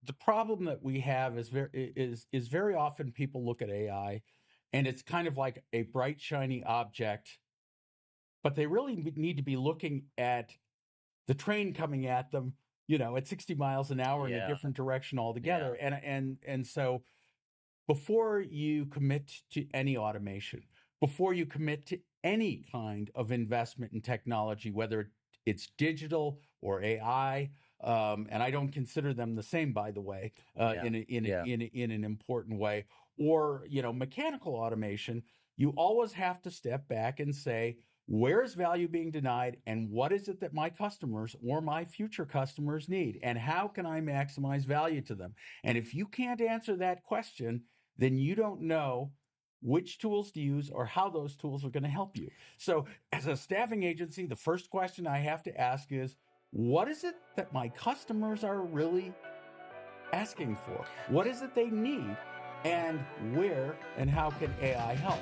the problem that we have is very often people look at AI, and it's kind of like a bright shiny object, but they really need to be looking at the train coming at them, at 60 miles an hour in a Yeah, different direction yeah, altogether. And so before you commit to any automation, before you commit to any kind of investment in technology, whether it's digital or AI, and I don't consider them the same, by the way, yeah, yeah. in an important way, or mechanical automation, you always have to step back and say, where is value being denied, and what is it that my customers or my future customers need, and how can I maximize value to them? And if you can't answer that question, then you don't know which tools to use or how those tools are going to help you. So, as a staffing agency, the first question I have to ask is, what is it that my customers are really asking for? What is it they need? And where and how can AI help?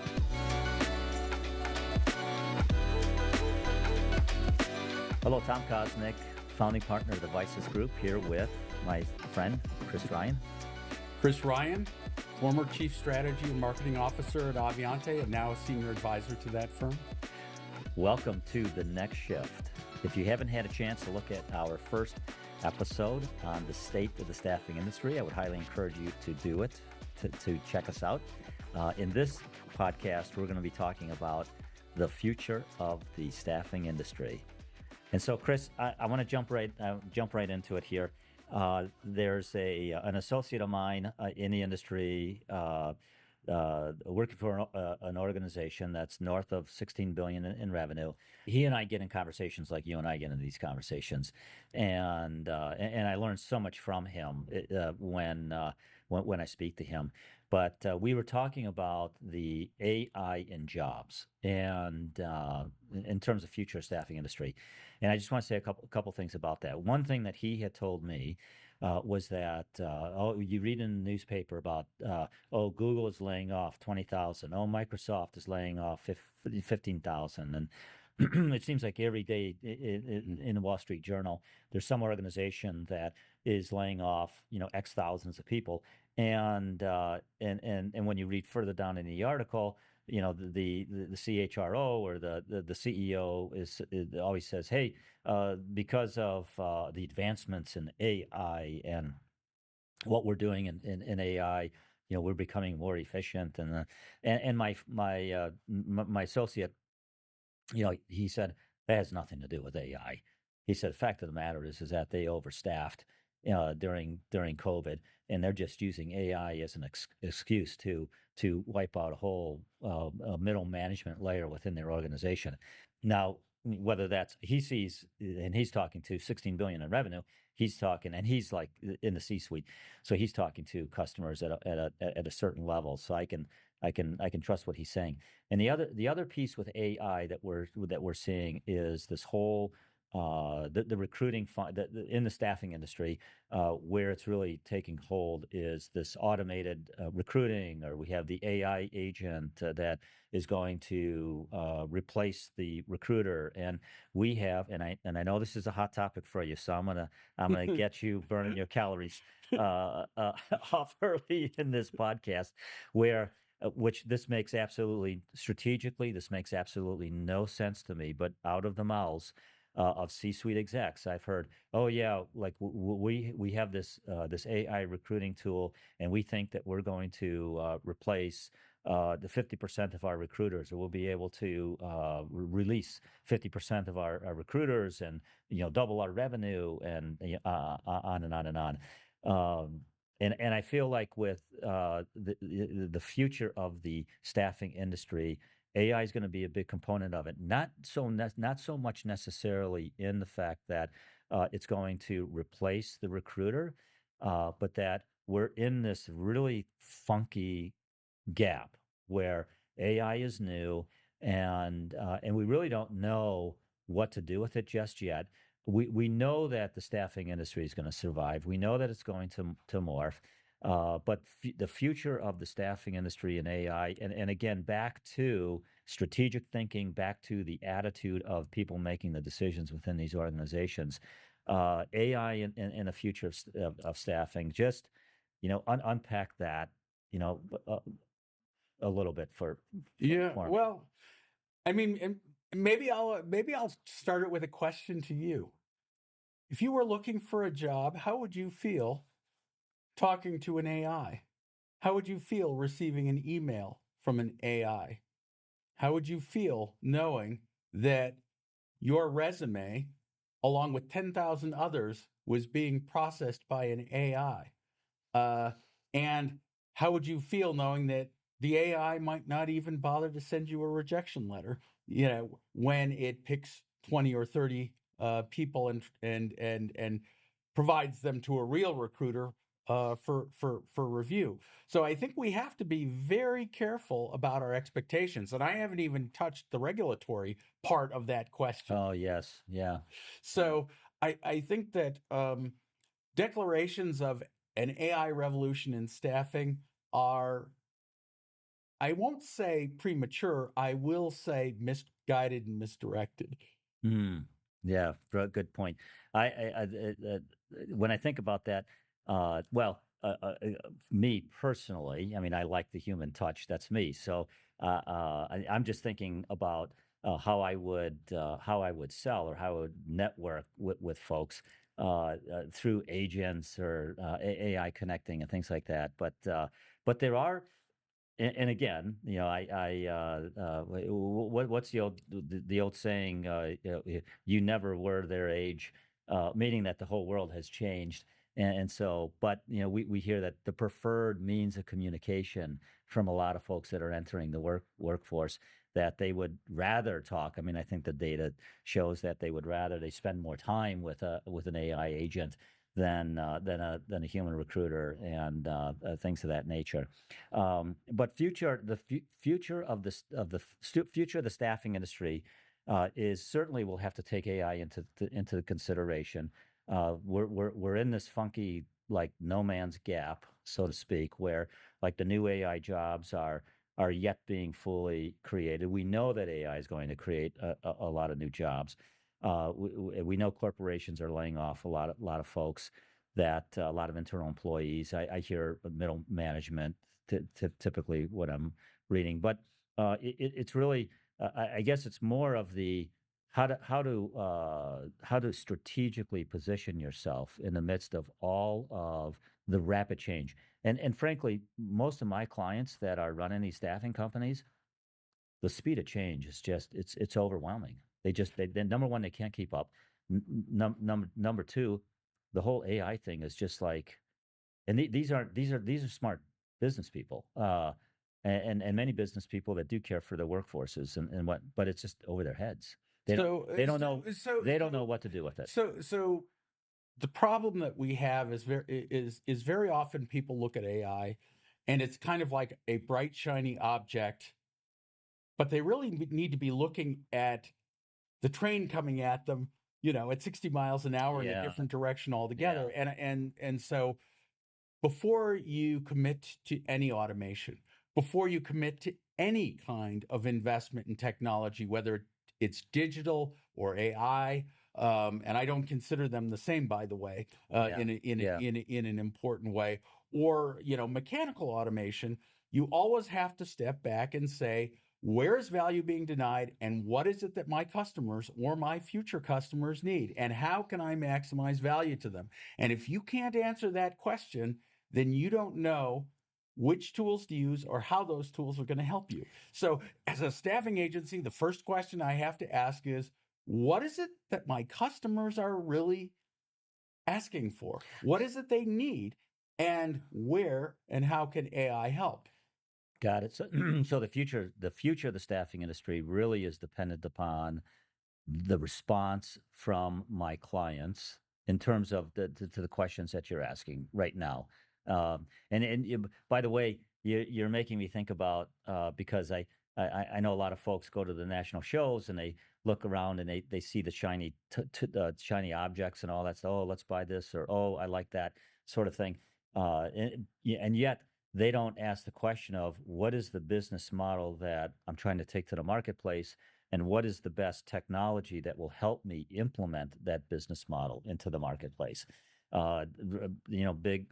Hello, Tom Kosnik, founding partner of the Visus Group, here with my friend, Chris Ryan. Chris Ryan, former Chief Strategy and Marketing Officer at Avionté and now a Senior Advisor to that firm. Welcome to The Next Shift. If you haven't had a chance to look at our first episode on the state of the staffing industry, I would highly encourage you to do it, to check us out. In this podcast, we're going to be talking about the future of the staffing industry. And so, Chris, I want to jump right into it here. There's an associate of mine in the industry working for an organization that's north of $16 billion in revenue. He and I get in conversations like you and I get in these conversations, and I learn so much from him when I speak to him. But we were talking about the AI in jobs and in terms of future staffing industry. And I just want to say a couple things about that. One thing that he had told me was that, you read in the newspaper about, Google is laying off 20,000. Oh, Microsoft is laying off 15,000. And it seems like every day in the Wall Street Journal, there's some organization that is laying off, X thousands of people. And when you read further down in the article, the CHRO or the CEO always says, hey, because of the advancements in AI and what we're doing in AI, we're becoming more efficient. And my associate, he said that has nothing to do with AI. He said the fact of the matter is that they overstaffed during COVID, and they're just using AI as an excuse to wipe out a whole middle management layer within their organization. Now, whether that's he sees, and he's talking to 16 billion in revenue, he's talking, and he's like in the C-suite, so he's talking to customers at a certain level. So I can trust what he's saying. And the other piece with AI that we're seeing is this whole the recruiting in the staffing industry, where it's really taking hold is this automated recruiting, or we have the AI agent that is going to replace the recruiter. And we have, and I know this is a hot topic for you, so I'm gonna get you burning your calories off early in this podcast, where which this makes absolutely strategically, this makes absolutely no sense to me, but out of the mouths of C-suite execs, I've heard, oh yeah, like we have this AI recruiting tool, and we think that we're going to replace the 50% of our recruiters, or we'll be able to release 50% of our recruiters, and double our revenue, and on and on and on. And I feel like with the future of the staffing industry, AI is going to be a big component of it. Not so much necessarily in the fact that it's going to replace the recruiter, but that we're in this really funky gap where AI is new, and we really don't know what to do with it just yet. We know that the staffing industry is going to survive. We know that it's going to morph. But the future of the staffing industry and AI, and again, back to strategic thinking, back to the attitude of people making the decisions within these organizations, AI in the future of staffing. Just unpack that you know a little bit Yeah. for me. Well, I mean, and maybe I'll start it with a question to you. If you were looking for a job, how would you feel talking to an AI? How would you feel receiving an email from an AI? How would you feel knowing that your resume, along with 10,000 others, was being processed by an AI? And how would you feel knowing that the AI might not even bother to send you a rejection letter, when it picks 20 or 30 people and provides them to a real recruiter for review. So I think we have to be very careful about our expectations. And I haven't even touched the regulatory part of that question. Oh yes, yeah. So I think that declarations of an AI revolution in staffing are, I won't say premature, I will say misguided and misdirected. Mm, yeah, good point. When I think about that, well, me personally, I mean, I like the human touch. That's me. So I'm just thinking about how I would sell or how I would network with folks through agents or AI connecting and things like that. But there are and again, what's the old saying? You never were their age, meaning that the whole world has changed. And so, but we hear that the preferred means of communication from a lot of folks that are entering the workforce that they would rather talk. I mean, I think the data shows that they spend more time with an AI agent than a human recruiter and things of that nature. But future of future of the staffing industry is certainly will have to take AI into consideration. We're in this funky like no man's gap, so to speak, where like the new AI jobs are yet being fully created. We know that AI is going to create a lot of new jobs. We know corporations are laying off a lot of folks, that a lot of internal employees. I hear middle management typically what I'm reading, but it's really I guess it's more of the how to strategically position yourself in the midst of all of the rapid change. And frankly, most of my clients that are running these staffing companies, the speed of change is just it's overwhelming. They number one, they can't keep up. Number two, the whole AI thing is just like, and these are smart business people, and many business people that do care for their workforces and what, but it's just over their heads. So, They don't know so, they don't know what to do with it. so the problem that we have is very often people look at AI and it's kind of like a bright shiny object, but they really need to be looking at the train coming at them, at 60 miles an hour in a Yeah, different direction yeah, altogether. And so before you commit to any automation, before you commit to any kind of investment in technology, whether it's digital or AI, and I don't consider them the same, by the way, yeah, yeah. in an important way, or mechanical automation, you always have to step back and say, where is value being denied, and what is it that my customers or my future customers need, and how can I maximize value to them? And if you can't answer that question, then you don't know which tools to use or how those tools are going to help you. So, as a staffing agency, the first question I have to ask is, what is it that my customers are really asking for? What is it they need? And where and how can AI help? Got it. So, so the future of the staffing industry really is dependent upon the response from my clients in terms of to the questions that you're asking right now. By the way, you're making me think about because I know a lot of folks go to the national shows and they look around and they see the shiny objects and all that stuff. Oh, let's buy this, or oh, I like that sort of thing. And yet they don't ask the question of what is the business model that I'm trying to take to the marketplace and what is the best technology that will help me implement that business model into the marketplace. A big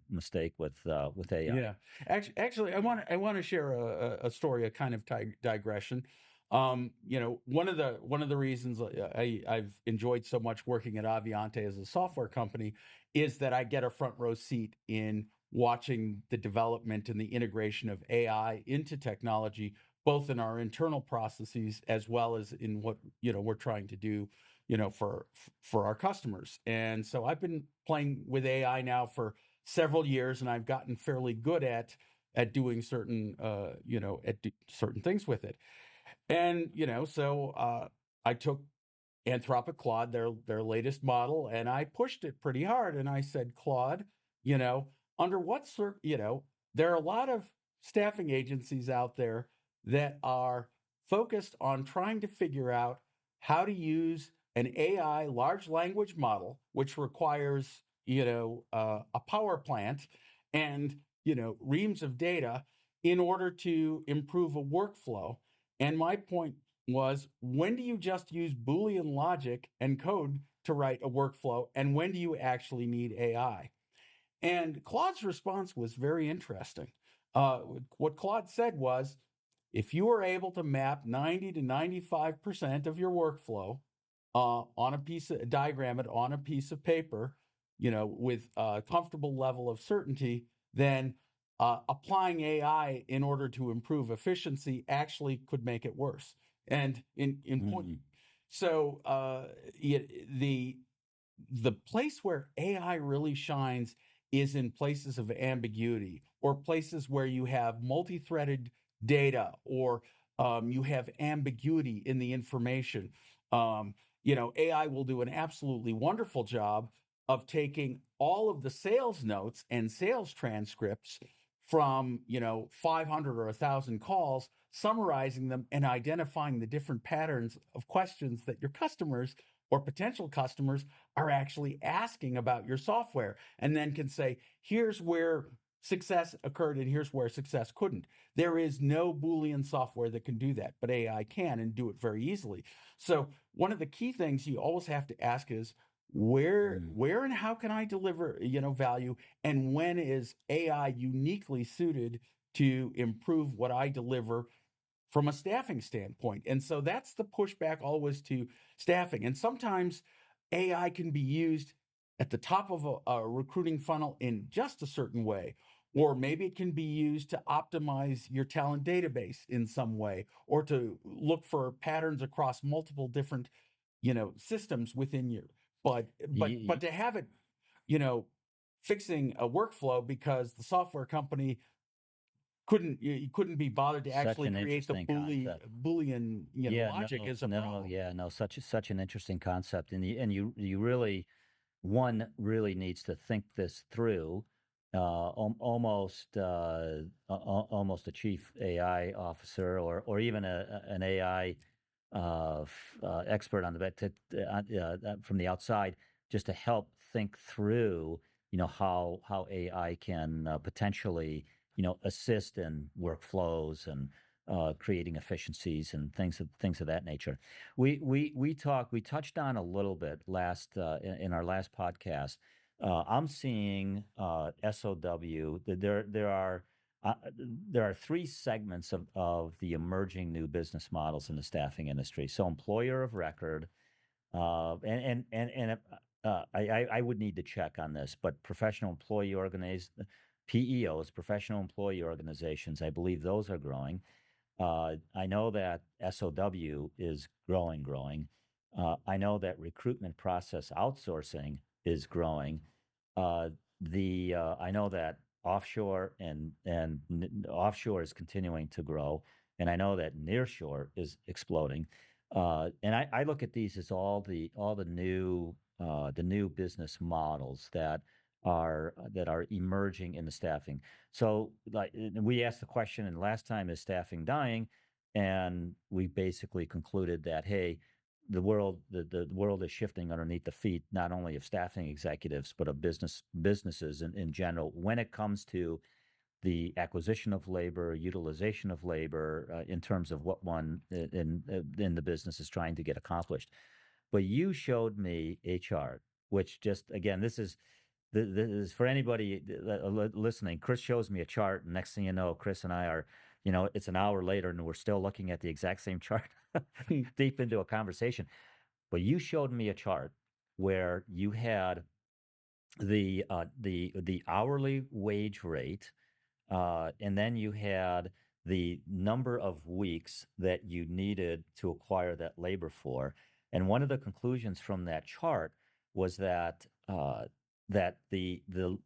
mistake with AI. Yeah, actually, I want to share a story, a kind of digression. One of the reasons I've enjoyed so much working at Avionté as a software company is that I get a front row seat in watching the development and the integration of AI into technology, both in our internal processes as well as in what we're trying to do, for our customers. And so I've been playing with AI now for several years, and I've gotten fairly good at doing certain certain things with it. And I took Anthropic Claude, their latest model, and I pushed it pretty hard. And I said, Claude, you know, under what there are a lot of staffing agencies out there that are focused on trying to figure out how to use an AI large language model, which requires a power plant and reams of data in order to improve a workflow. And my point was, when do you just use Boolean logic and code to write a workflow, and when do you actually need AI? And Claude's response was very interesting. What Claude said was, if you are able to map 90 to 95% of your workflow on a piece of diagram it on a piece of paper, with a comfortable level of certainty, then applying AI in order to improve efficiency actually could make it worse. And in point, so the place where AI really shines is in places of ambiguity, or places where you have multi-threaded data, or you have ambiguity in the information. AI will do an absolutely wonderful job of taking all of the sales notes and sales transcripts from 500 or 1,000 calls, summarizing them and identifying the different patterns of questions that your customers or potential customers are actually asking about your software, and then can say, here's where success occurred and here's where success couldn't. There is no Boolean software that can do that, but AI can, and do it very easily. So one of the key things you always have to ask is, where and how can I deliver value, and when is AI uniquely suited to improve what I deliver from a staffing standpoint? And so that's the pushback always to staffing. And sometimes AI can be used at the top of a recruiting funnel in just a certain way, or maybe it can be used to optimize your talent database in some way, or to look for patterns across multiple different systems within your but to have it fixing a workflow because the software company couldn't be bothered to Such actually an create the interesting concept. Boolean Yeah, logic is a no, problem. yeah, no, such an interesting concept, and you really, one really needs to think this through, almost a chief AI officer, or even an AI expert on the from the outside, just to help think through, how AI can potentially, assist in workflows and creating efficiencies and things of that nature. We touched on a little bit in our last podcast. I'm seeing SOW. There are three segments of the emerging new business models in the staffing industry. So, employer of record, I would need to check on this, but professional employee PEOs, professional employee organizations, I believe those are growing. I know that SOW is growing. I know that recruitment process outsourcing is growing. I know that offshore and offshore is continuing to grow, and I know that nearshore is exploding. And I look at these as all the new business models that are emerging in the staffing. So, like, we asked the question, and last time, is staffing dying? And we basically concluded that, hey, the world is shifting underneath the feet, not only of staffing executives, but of businesses in general, when it comes to the acquisition of labor, utilization of labor, in terms of what one in the business is trying to get accomplished. But you showed me a chart, which just again, this is for anybody listening. Chris shows me a chart, and next thing you know, Chris and I are, it's an hour later, and we're still looking at the exact same chart, deep into a conversation. But you showed me a chart where you had the hourly wage rate, and then you had the number of weeks that you needed to acquire that labor for. And one of the conclusions from that chart was that that the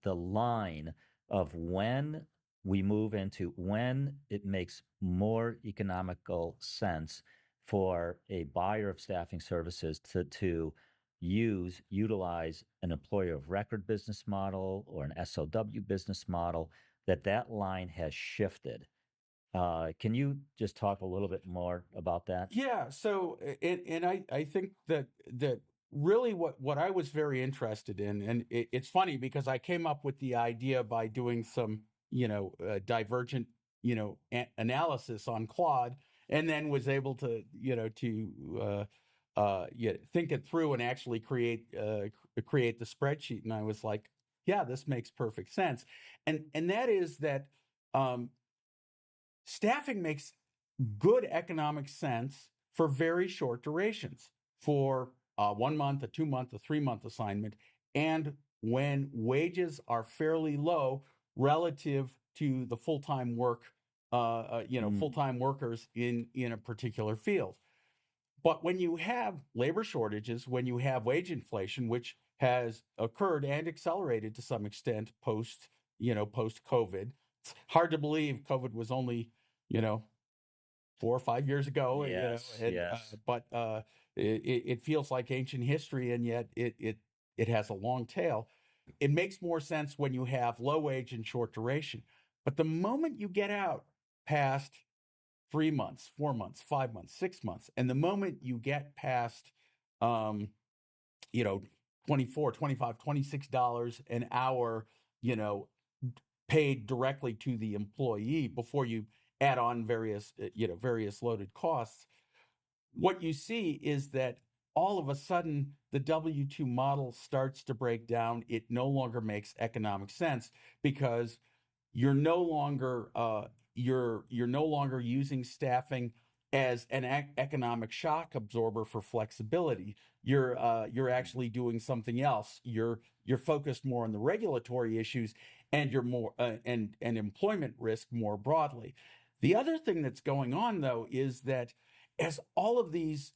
line of when we move into when it makes more economical sense for a buyer of staffing services to utilize an employer of record business model or an SOW business model, that line has shifted. Can you just talk a little bit more about that? Yeah. So, and I think that really what I was very interested in, and it's funny because I came up with the idea by doing some, divergent, analysis on Claude, and then was able to, think it through and actually create the spreadsheet. And I was like, yeah, this makes perfect sense. And that is that, staffing makes good economic sense for very short durations, for a 1 month, a 2 month, a 3 month assignment, and when wages are fairly low relative to the full-time full-time workers in a particular field. But when you have labor shortages, when you have wage inflation, which has occurred and accelerated to some extent post COVID, it's hard to believe COVID was only, 4 or 5 years ago, Yes, yes. but it feels like ancient history, and yet it has a long tail. It makes more sense when you have low wage and short duration. But the moment you get out past 3 months, 4 months, 5 months, 6 months, and the moment you get past, um, you know, 24, 25, $26 an hour, you know, paid directly to the employee before you add on various loaded costs, what you see is that all of a sudden the W-2 model starts to break down. It no longer makes economic sense because you're no longer you're no longer using staffing as an economic shock absorber for flexibility. You're actually doing something else. You're focused more on the regulatory issues and you're more and employment risk more broadly. The other thing that's going on though is that as all of these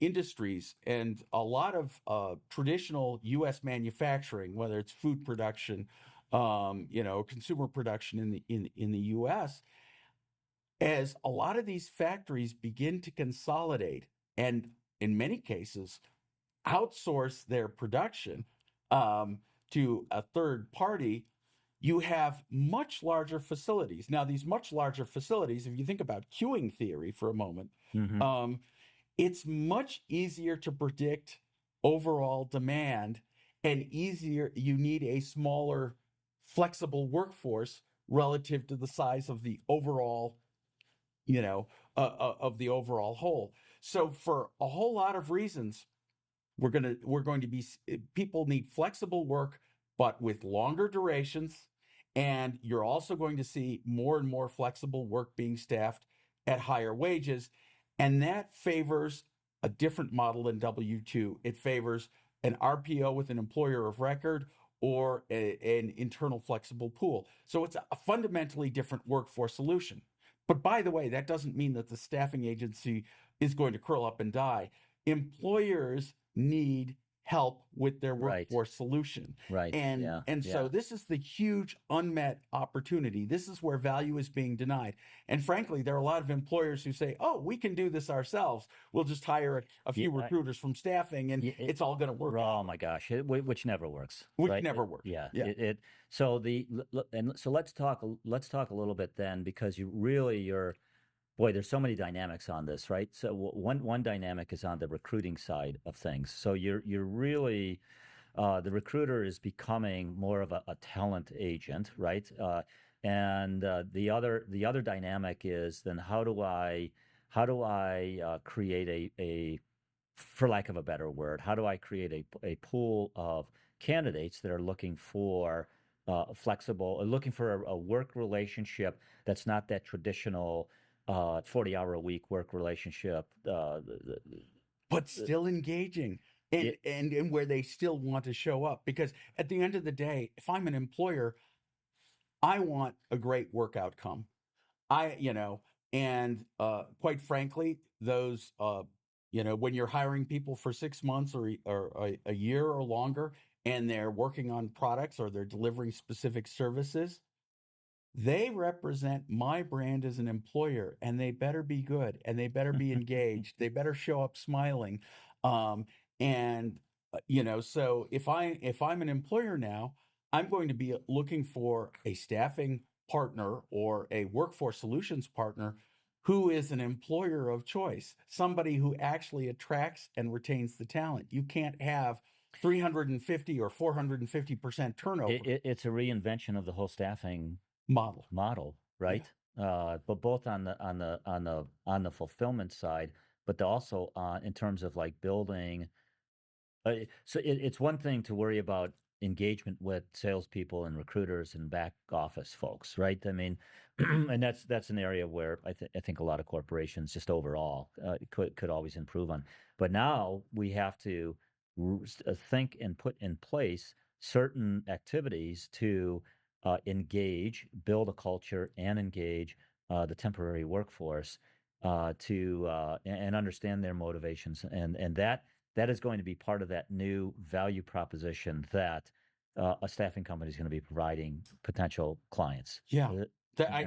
industries and a lot of traditional U.S. manufacturing, whether it's food production, consumer production in the U.S., as a lot of these factories begin to consolidate and in many cases outsource their production to a third party, you have much larger facilities. Now, these much larger facilities, if you think about queuing theory for a moment, Mm-hmm. it's much easier to predict overall demand and easier. You need a smaller, flexible workforce relative to the size of the overall, of the overall whole. So, for a whole lot of reasons, we're going to be people need flexible work, but with longer durations, and you're also going to see more and more flexible work being staffed at higher wages, and that favors a different model than W-2. It favors an RPO with an employer of record or an internal flexible pool. So it's a fundamentally different workforce solution. But by the way, that doesn't mean that the staffing agency is going to curl up and die. Employers need help with their Right. workforce solution. Right. And Yeah. and Yeah. so this is the huge unmet opportunity. This is where value is being denied. And frankly, there are a lot of employers who say, "Oh, we can do this ourselves. We'll just hire a Yeah. few recruiters from staffing and it's all going to work Oh out." my gosh, which never works, Which right? never works. Yeah, Yeah. so let's talk a little bit then, because you're boy, there's so many dynamics on this, right? So one dynamic is on the recruiting side of things. So you're really the recruiter is becoming more of a talent agent, right? And the other dynamic is then how do I create a for lack of a better word, how do I create a pool of candidates that are looking for flexible, looking for a work relationship that's not that traditional 40-hour a week work relationship. But still engaging, and, It, and where they still want to show up. Because at the end of the day, if I'm an employer, I want a great work outcome. And quite frankly, those, when you're hiring people for 6 months or a year or longer, and they're working on products or they're delivering specific services, they represent my brand as an employer, and they better be good, and they better be engaged. They better show up smiling. Um, and so if I'm an employer now, I'm going to be looking for a staffing partner or a workforce solutions partner who is an employer of choice, somebody who actually attracts and retains the talent. You can't have 350 or 450% turnover it's a reinvention of the whole staffing model. model, Yeah. right? But both on the fulfillment side, but also in terms of like building. It's one thing to worry about engagement with salespeople and recruiters and back office folks, right? I mean, and that's an area where I think a lot of corporations just overall could always improve on. But now we have to think and put in place certain activities to engage, build a culture, and engage the temporary workforce and understand their motivations, and that is going to be part of that new value proposition that a staffing company is going to be providing potential clients. Yeah, Yeah.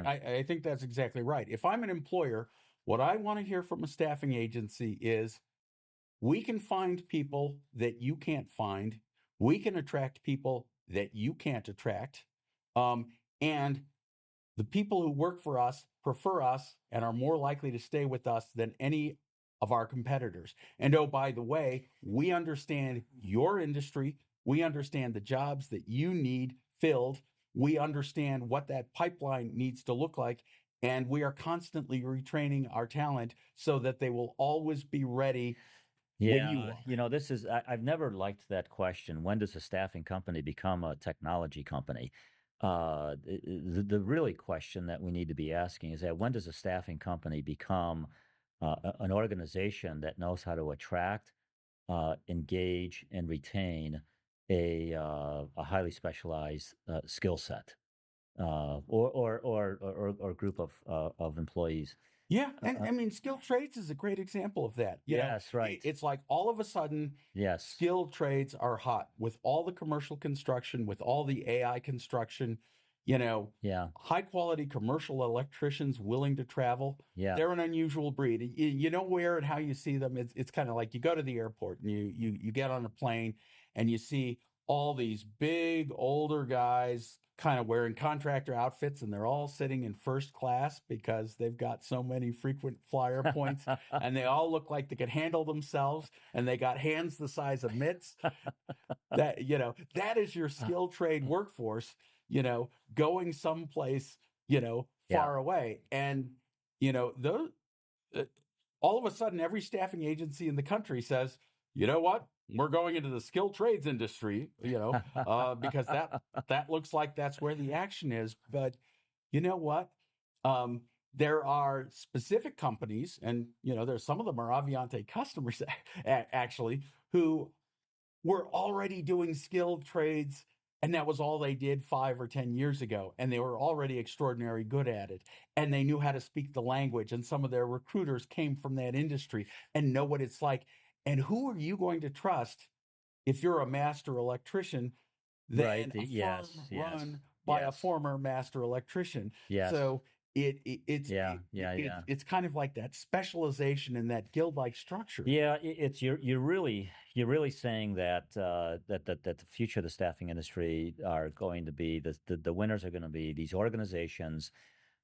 I think that's exactly right. If I'm an employer, what I want to hear from a staffing agency is we can find people that you can't find. We can attract people that you can't attract. Um, and the people who work for us prefer us and are more likely to stay with us than any of our competitors. And oh, by the way, we understand your industry. We understand the jobs that you need filled. We understand what that pipeline needs to look like. And we are constantly retraining our talent so that they will always be ready when you Yeah, are. I've never liked that question. When does a staffing company become a technology company? The really question that we need to be asking is that when does a staffing company become an organization that knows how to attract, engage, and retain a highly specialized skill set or group of employees? Yeah, Uh, and uh, I mean, skilled trades is a great example of that. yes, right. It's like all of a sudden, Yes. skilled trades are hot with all the commercial construction, with all the AI construction, Yeah. high quality commercial electricians willing to travel. Yeah. They're an unusual breed. You know where and how you see them. It's kind of like you go to the airport and you get on a plane and you see all these big older guys kind of wearing contractor outfits, and they're all sitting in first class because they've got so many frequent flyer points, and they all look like they could handle themselves, and they got hands the size of mitts. That is your skilled trade workforce, going someplace, Yeah. far away. And those uh, all of a sudden, every staffing agency in the country says, you know what, we're going into the skilled trades industry, because that looks like that's where the action is. But you know what? Um, there are specific companies, and there's some of them are Avionté customers actually, who were already doing skilled trades, and that was all they did 5 or 10 years ago, and they were already extraordinarily good at it, and they knew how to speak the language, and some of their recruiters came from that industry and know what it's like. And who are you going to trust if you're a master electrician Right. than a firm Yes. Yes. run by a Yes. former master electrician? Yes. So Yeah. Yeah. Yeah. it's kind of like that specialization in that guild-like structure. Yeah. It's you're really saying that that the future of the staffing industry are going to be the winners are going to be these organizations.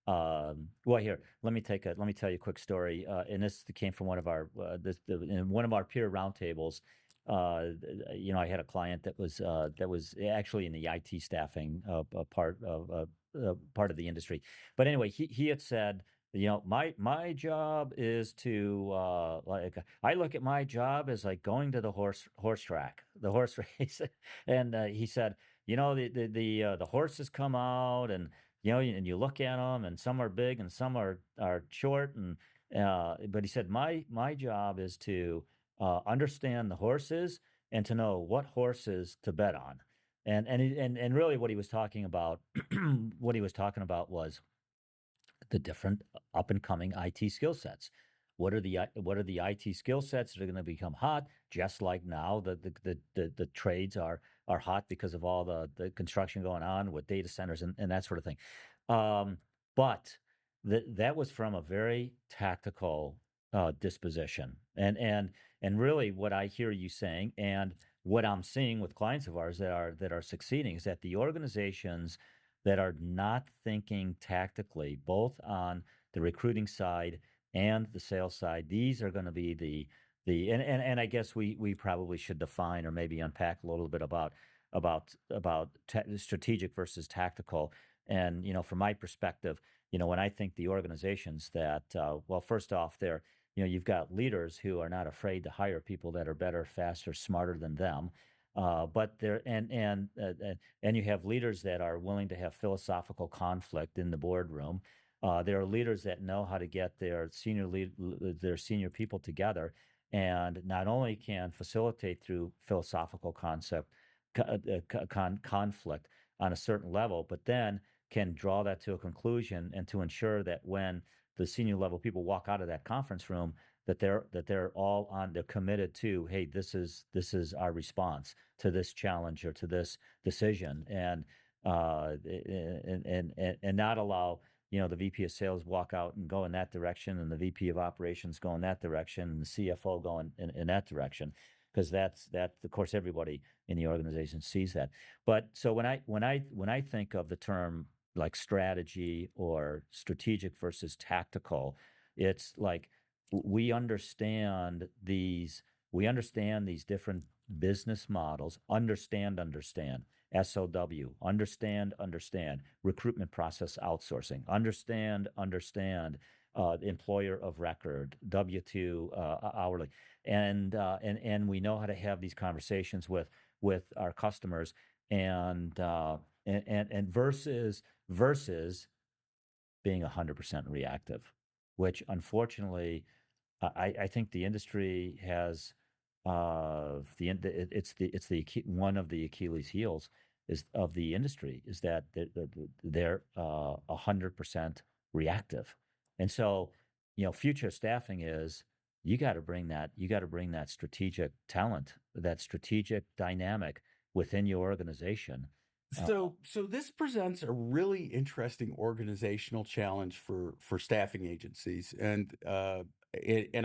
Well, here, let me tell you a quick story. And this came from one of our in one of our peer roundtables. I had a client that was actually in the IT staffing part of the industry. But anyway, he had said, my job is to like I look at my job as like going to the horse track, the horse race, and he said, the horses come out, and and you look at them, and some are big and some are short, and but he said my job is to understand the horses and to know what horses to bet on. And really what he was talking about what he was talking about was the different up and coming IT skill sets. What are the IT skill sets that are going to become hot? Just like now, the trades are hot because of all the construction going on with data centers and that sort of thing. But that was from a very tactical disposition, and really what I hear you saying, and what I'm seeing with clients of ours that are succeeding, is that the organizations that are not thinking tactically, both on the recruiting side and the sales side, these are going to be and I guess we probably should define or maybe unpack a little bit about strategic versus tactical. And from my perspective, when I think the organizations that well, first off, you've got leaders who are not afraid to hire people that are better, faster, smarter than them. But there and you have leaders that are willing to have philosophical conflict in the boardroom. There are leaders that know how to get their senior people together, and not only can facilitate through philosophical conflict on a certain level, but then can draw that to a conclusion and to ensure that when the senior level people walk out of that conference room, they're committed to, hey, this is our response to this challenge or to this decision, and not allow the VP of sales walk out and go in that direction, and the VP of operations go in that direction, and the CFO go in that direction, because that's of course everybody in the organization sees that. But so when I think of the term like strategy or strategic versus tactical, it's like we understand these different business models. Understand SOW, understand recruitment process outsourcing, understand employer of record, W-2 hourly, and we know how to have these conversations with our customers, and versus being 100% reactive, which unfortunately I think the industry has one of the Achilles heels is of the industry is that they're 100% reactive. And so future staffing is, you got to bring that strategic talent, that strategic dynamic within your organization. So this presents a really interesting organizational challenge for staffing agencies, and I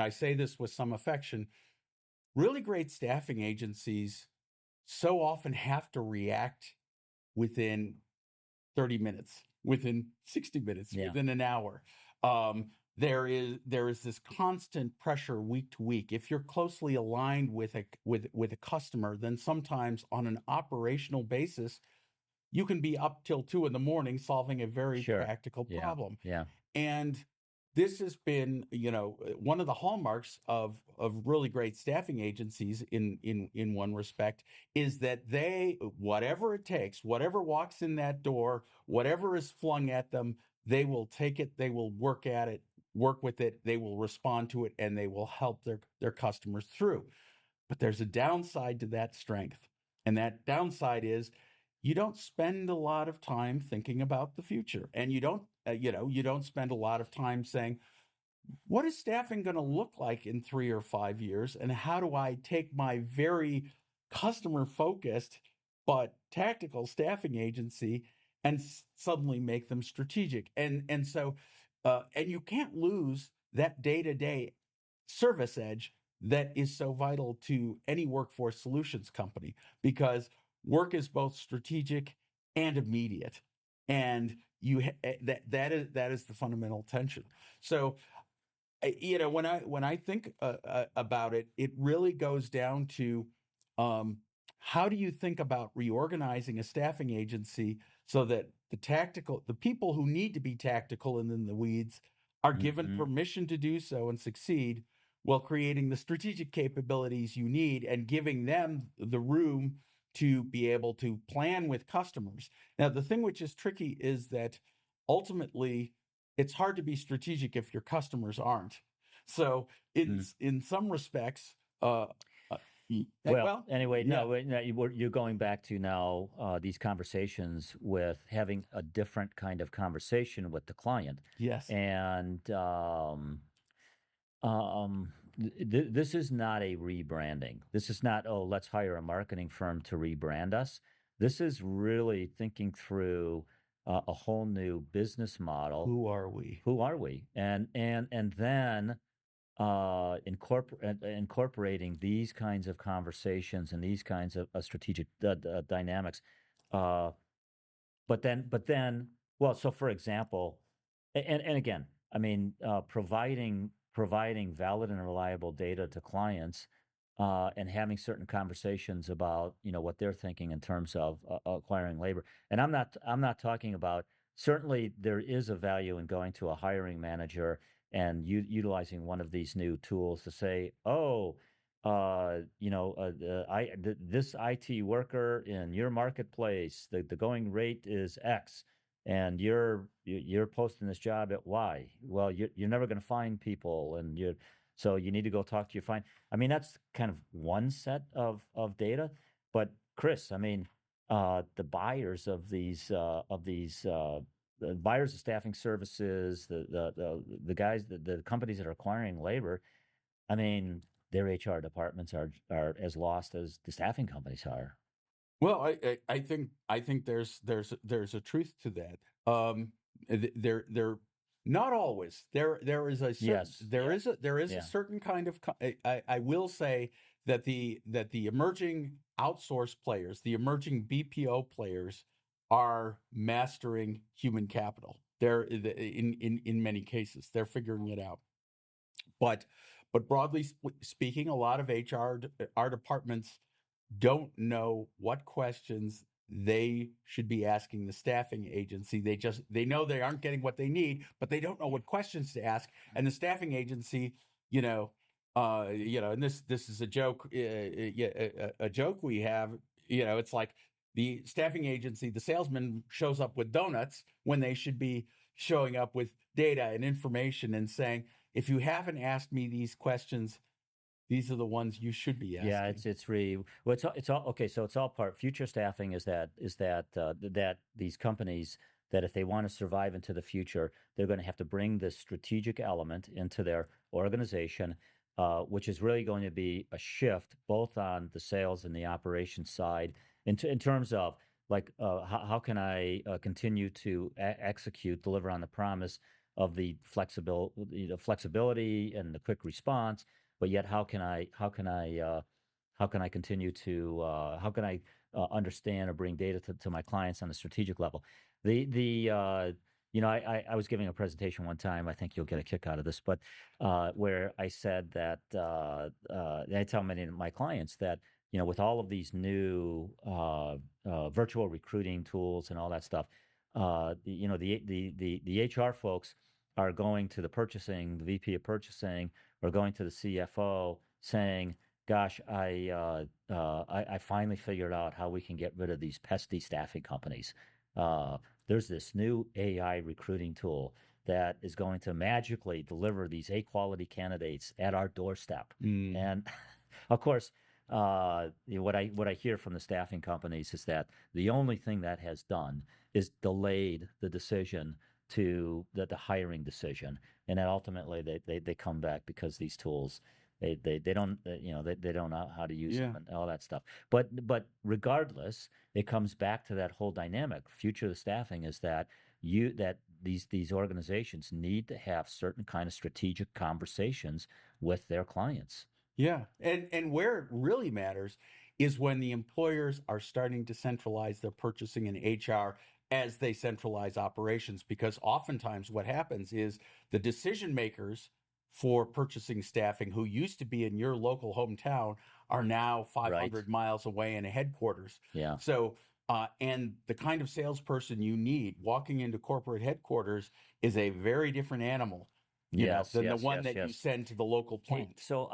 say this with some affection. Really great staffing agencies so often have to react within 30 minutes, within 60 minutes, Yeah. within an hour. There is this constant pressure week to week. If you're closely aligned with a customer, then sometimes on an operational basis, you can be up till 2 in the morning solving a very Sure. practical Yeah. problem. Yeah. And this has been, one of the hallmarks of really great staffing agencies in one respect, is that whatever it takes, whatever walks in that door, whatever is flung at them, they will take it, they will work at it, work with it, they will respond to it, and they will help their customers through. But there's a downside to that strength. And that downside is, you don't spend a lot of time thinking about the future, and you don't spend a lot of time saying, what is staffing going to look like in 3 or 5 years, and how do I take my very customer focused but tactical staffing agency and suddenly make them strategic. And you can't lose that day-to-day service edge that is so vital to any workforce solutions company, because work is both strategic and immediate, and that is the fundamental tension. So when I think about it, it really goes down to um, how do you think about reorganizing a staffing agency so that the people who need to be tactical and in the weeds are given Mm-hmm. permission to do so and succeed, while creating the strategic capabilities you need and giving them the room to be able to plan with customers? Now, the thing which is tricky is that ultimately it's hard to be strategic if your customers aren't. So, in some respects, uh, uh, Well, well, anyway, yeah, no, no, you're going back to now these conversations with having a different kind of conversation with the client, yes. and this is not a rebranding. This is not, oh, let's hire a marketing firm to rebrand us. This is really thinking through a whole new business model. Who are we? Who are we? And then incorporating these kinds of conversations and these kinds of strategic dynamics. Uh, but then, well, so for example, and again, I mean, providing valid and reliable data to clients, and having certain conversations about what they're thinking in terms of acquiring labor. And I'm not talking about. Certainly, there is a value in going to a hiring manager and utilizing one of these new tools to say, oh, this IT worker in your marketplace, the going rate is X, and you're posting this job at Y. Well, you're never going to find people, and so you need to go talk to your find. I mean, that's kind of one set of data, but Chris, I mean, the buyers of these. The buyers of staffing services, the guys, the companies that are acquiring labor, I mean, their HR departments are as lost as the staffing companies are. Well, I think there's a truth to that. There not always. Yes, yeah, There is a yeah. certain kind of I will say that the emerging outsource players, the emerging BPO players, are mastering human capital. In many cases they're figuring it out. But broadly speaking, a lot of our departments don't know what questions they should be asking the staffing agency. They know they aren't getting what they need, but they don't know what questions to ask. And the staffing agency, you know, and this is a joke, a joke we have. It's like the staffing agency, the salesman shows up with donuts when they should be showing up with data and information and saying, if you haven't asked me these questions, these are the ones you should be Yeah, asking. it's really well. It's all okay. So it's all part future staffing. Is that these companies that if they want to survive into the future, they're going to have to bring this strategic element into their organization, which is really going to be a shift both on the sales and the operations side, in terms of like how can I continue to deliver on the promise of flexibility and the quick response, but yet how can I continue to how can I understand or bring data to my clients on the strategic level? The I was giving a presentation one time. I think you'll get a kick out of this, but where I said that I tell many of my clients that with all of these new virtual recruiting tools and all that stuff, the HR folks are going to the VP of purchasing, or going to the CFO saying, gosh, I finally figured out how we can get rid of these pesky staffing companies. There's this new AI recruiting tool that is going to magically deliver these A quality candidates at our doorstep. Mm. And of course, what I hear from the staffing companies is that the only thing that has done is delayed the decision to the hiring decision, and then ultimately they come back because these tools they don't they don't know how to use them Yeah. and all that stuff. But regardless, it comes back to that whole dynamic. Future of the staffing is that these organizations need to have certain kind of strategic conversations with their clients. Yeah. And where it really matters is when the employers are starting to centralize their purchasing and HR as they centralize operations, because oftentimes what happens is the decision makers for purchasing staffing who used to be in your local hometown are now Right. 500 miles away in a headquarters. Yeah. So, and the kind of salesperson you need walking into corporate headquarters is a very different animal, Yes, than the yes, one yes, that you yes. send to the local Hey, plant. so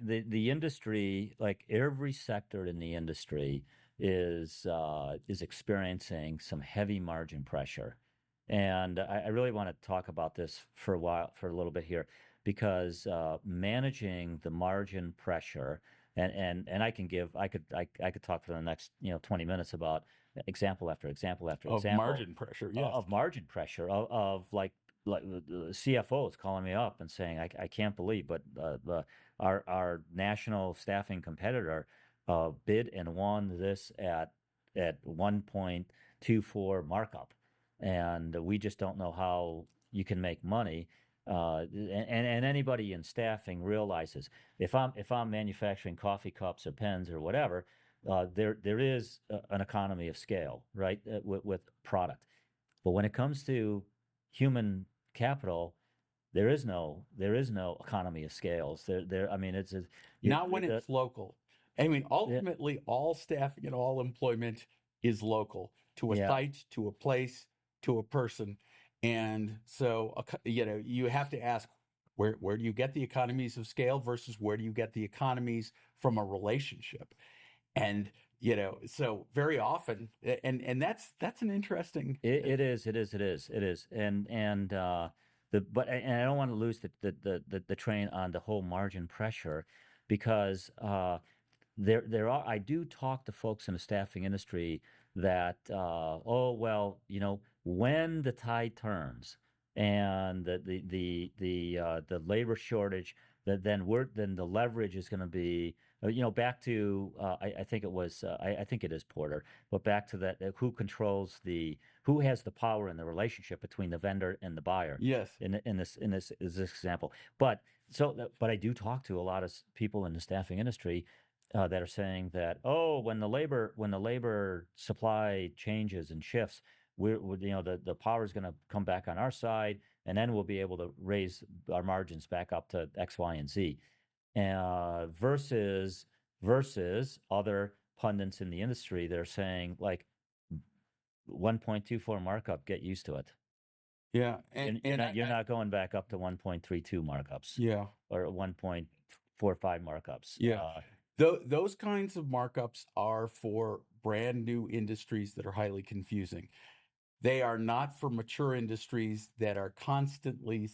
the industry, like every sector in the industry, is experiencing some heavy margin pressure, and I really want to talk about this for a little bit here, because managing the margin pressure, and I could talk for the next 20 minutes about example after example after Of example margin pressure, yes. of margin pressure of like the CFO is calling me up and saying, I can't believe, but our national staffing competitor bid and won this at 1.24 markup, and we just don't know how you can make money. And anybody in staffing realizes if I'm manufacturing coffee cups or pens or whatever, there is an economy of scale, right, with product. But when it comes to human capital, there is no economy of scales. I mean, you, Not when the it's local. I mean, yeah, ultimately, all staffing and all employment is local to a yeah. site, to a place, to a person. And so, you have to ask, where do you get the economies of scale versus where do you get the economies from a relationship? And, so very often, and that's an interesting, It is, and I don't want to lose the train on the whole margin pressure, because there are I do talk to folks in the staffing industry that oh well, when the tide turns and the labor shortage, that then the leverage is going to be back to I think it was I think it is Porter, but back to that, who has the power in the relationship between the vendor and the buyer yes. in this example. But I do talk to a lot of people in the staffing industry that are saying that, oh, when the labor supply changes and shifts, the power is going to come back on our side, and then we'll be able to raise our margins back up to X, Y, and Z. Versus other pundits in the industry, they're saying like 1.24 markup, get used to it. Yeah. You're not going back up to 1.32 markups Yeah. or 1.45 markups. Yeah. Those kinds of markups are for brand new industries that are highly confusing. They are not for mature industries that are constantly,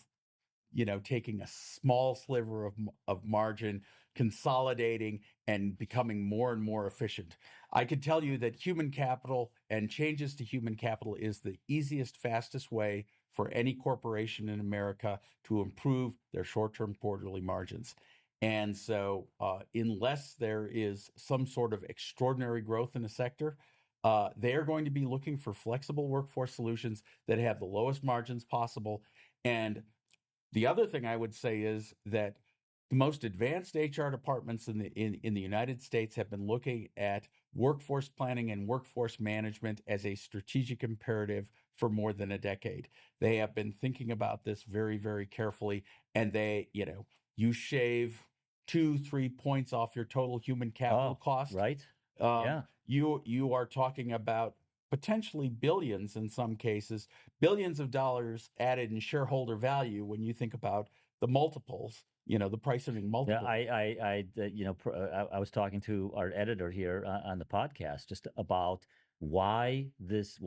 taking a small sliver of margin, consolidating and becoming more and more efficient. I could tell you that human capital and changes to human capital is the easiest, fastest way for any corporation in America to improve their short-term quarterly margins. And so, unless there is some sort of extraordinary growth in a sector, they are going to be looking for flexible workforce solutions that have the lowest margins possible. And the other thing I would say is that the most advanced HR departments in the United States have been looking at workforce planning and workforce management as a strategic imperative for more than a decade. They have been thinking about this very, very carefully, and you shave 2-3 points off your total human capital Oh, cost. right. Um, Yeah. you are talking about potentially billions in some cases, billions of dollars added in shareholder value when you think about the multiples, the price earning Yeah, multiple. I was talking to our editor here on the podcast just about why this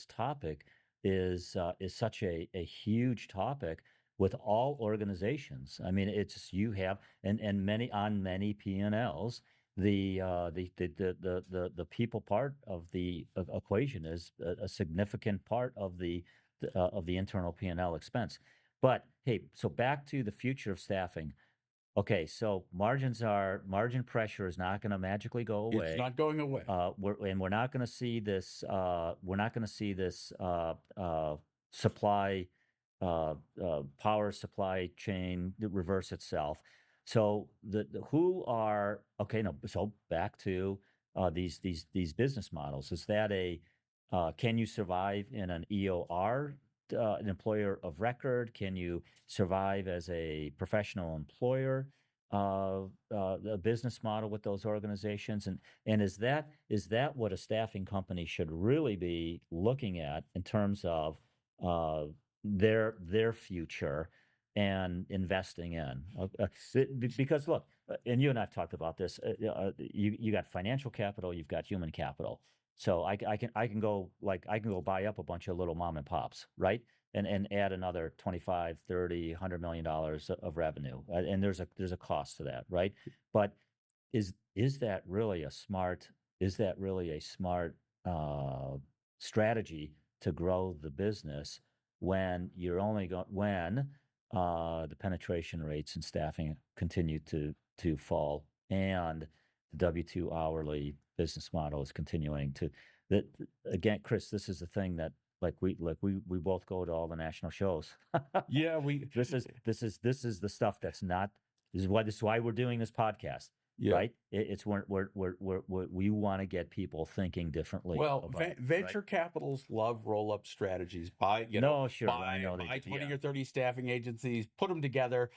topic is such a huge topic with all organizations. I mean, it's you have and many P&Ls. The people part of the equation is a significant part of the internal P&L expense. But hey, so back to the future of staffing. Okay, so margin pressure is not going to magically go It's away. not going away. We're not going to see this. We're not going to see this supply power supply chain reverse itself. So the who are okay? No, so back to these business models. Is that can you survive in an EOR, an employer of record? Can you survive as a professional employer? a business model with those organizations, and is that what a staffing company should really be looking at in terms of uh, their future and investing in? Because look, and you and I've talked about this. You got financial capital, you've got human capital. So I can go buy up a bunch of little mom and pops, right? And add another 25, 30, $100 million of revenue. And there's a cost to that, right? But is that really a smart uh, strategy to grow the business when you're only going when the penetration rates and staffing continue to fall, and the W-2 hourly business model is continuing to that again, Chris, this is the thing that we both go to all the national shows. Yeah, we This is the stuff that's not. This is why we're doing this podcast, yeah. right? It's we want to get people thinking differently Well, about venture capitals love roll-up strategies. Buy, No, sure, I know buy they. 20 Yeah, or 30 staffing agencies, put them together,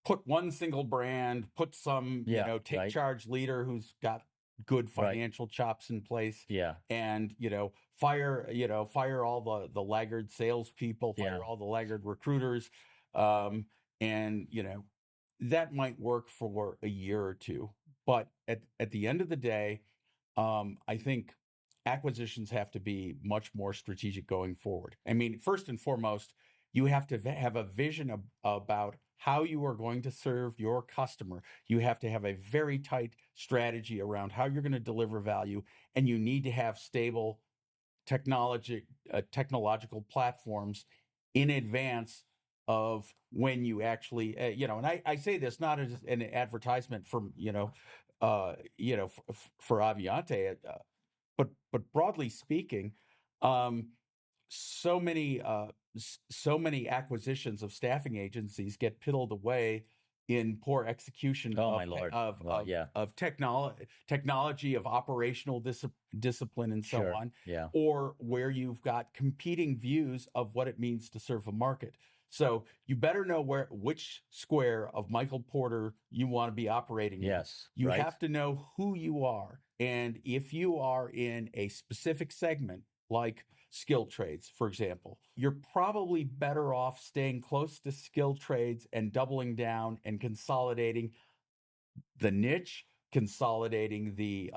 put one single brand, put some, yeah, take right, charge leader who's got good right, financial chops in place, yeah, and, fire all the laggard salespeople, yeah, fire all the laggard recruiters. Um, and, that might work for a year or two. But at the end of the day, I think acquisitions have to be much more strategic going forward. I mean, first and foremost, you have to have a vision about how you are going to serve your customer. You have to have a very tight strategy around how you're going to deliver value, and you need to have stable technological platforms in advance of when you actually, and I say this not as an advertisement for, for Avionté, but broadly speaking, um, so many so many acquisitions of staffing agencies get piddled away in poor execution oh my lord, well, yeah, of technology, of operational discipline, and so sure, on, yeah, or where you've got competing views of what it means to serve a market. So you better know which square of Michael Porter you want to be operating in. yes, You right, have to know who you are. And if you are in a specific segment, like skilled trades, for example, you're probably better off staying close to skilled trades and doubling down and consolidating the niche, consolidating the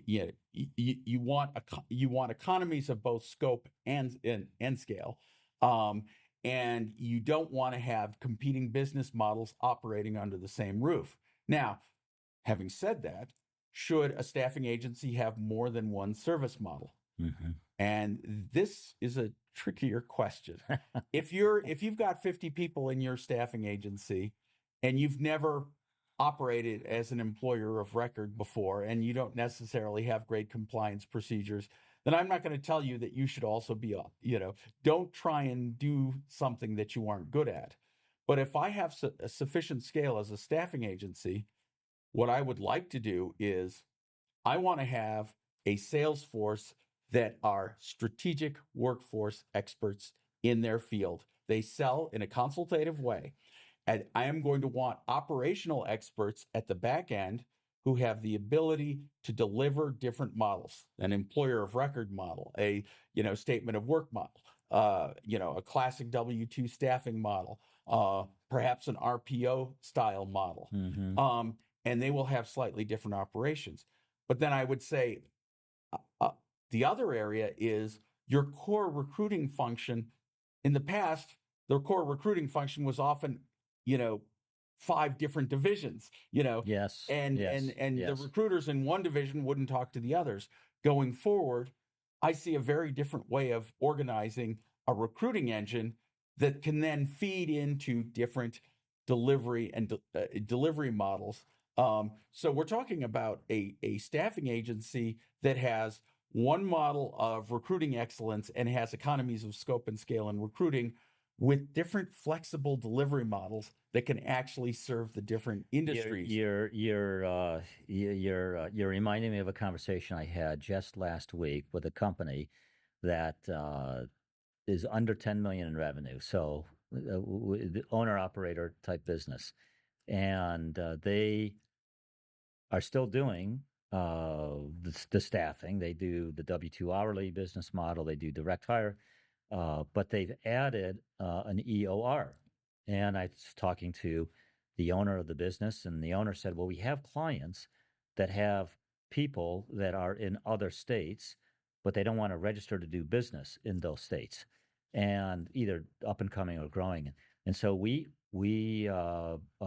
you want economies of both scope and scale. Um, and you don't want to have competing business models operating under the same roof. Now, having said that, should a staffing agency have more than one service model? hmm And this is a trickier question. If you've got 50 people in your staffing agency and you've never operated as an employer of record before, and you don't necessarily have great compliance procedures, then I'm not going to tell you that you should also be, don't try and do something that you aren't good at. But if I have a sufficient scale as a staffing agency, what I would like to do is I want to have a sales force that are strategic workforce experts in their field. They sell in a consultative way. And I am going to want operational experts at the back end who have the ability to deliver different models, an employer of record model, a statement of work model, a classic W-2 staffing model, perhaps an RPO style model. hmm And they will have slightly different operations. But then I would say uh, the other area is your core recruiting function. In the past, the core recruiting function was often, you know, five different divisions, yes, and the yes. recruiters in one division wouldn't talk to the others. Going forward, I see a very different way of organizing a recruiting engine that can then feed into different delivery models. So we're talking about a staffing agency that has one model of recruiting excellence and has economies of scope and scale in recruiting with different flexible delivery models that can actually serve the different You're industries. you're you're uh, you're reminding me of a conversation I had just last week with a company that is under 10 million in revenue. So the owner operator type business. and they are still doing the staffing. They do the W-2 hourly business model. They do direct hire, but they've added an EOR. And I was talking to the owner of the business, and the owner said, "Well, we have clients that have people that are in other states, but they don't want to register to do business in those states, and either up and coming or growing." And so we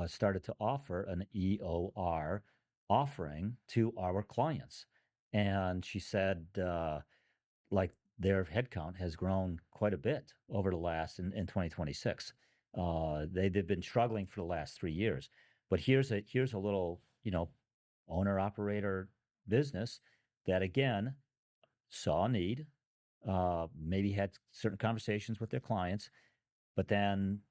started to offer an EOR offering to our clients. And she said, like their headcount has grown quite a bit over the last in 2026. They've been struggling for the last 3 years, but here's a little, owner operator business that again saw a need, maybe had certain conversations with their clients, but then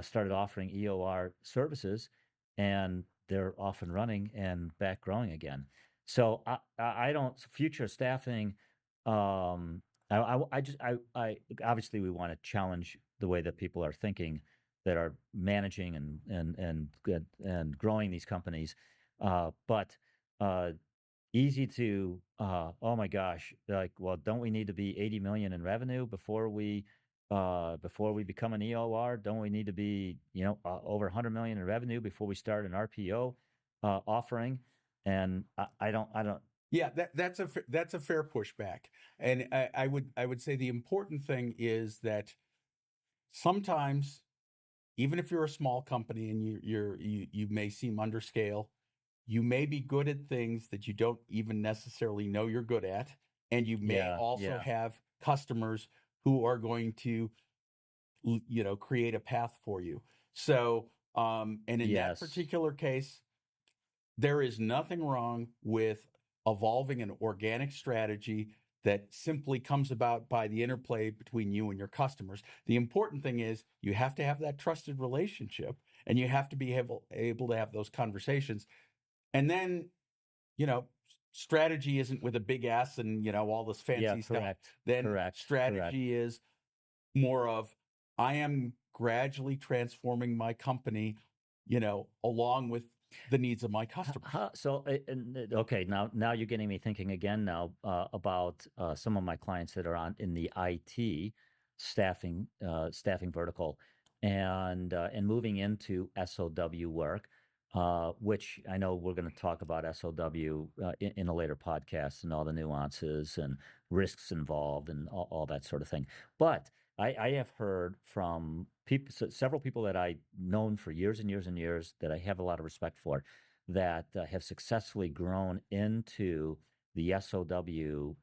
started offering EOR services, and they're off and running and back growing again. So I don't future staffing. I obviously we want to challenge the way that people are thinking that are managing and growing these companies, but uh, easy to oh my gosh, like, well, don't we need to be 80 million in revenue before we become an EOR? Don't we need to be over 100 million in revenue before we start an RPO offering? And I don't. Yeah, that's a fair pushback, and I would say the important thing is that sometimes, even if you're a small company and you may seem under scale, you may be good at things that you don't even necessarily know you're good at, and you may Yeah, also yeah, have customers who are going to create a path for you. So, and in that yes, particular case, there is nothing wrong with evolving an organic strategy that simply comes about by the interplay between you and your customers. The important thing is you have to have that trusted relationship, and you have to be able to have those conversations. And then, you know, strategy isn't with a big S and, all this yeah, fancy stuff. correct, Then correct. strategy is more of, I am gradually transforming my company, along with the needs of my customers. So, okay, now you're getting me thinking again now about some of my clients that are in the IT staffing vertical, and moving into SOW work, which I know we're going to talk about SOW in a later podcast and all the nuances and risks involved and all that sort of thing. But I have heard from people, several people that I've known for years and years and years that I have a lot of respect for, that have successfully grown into the SOW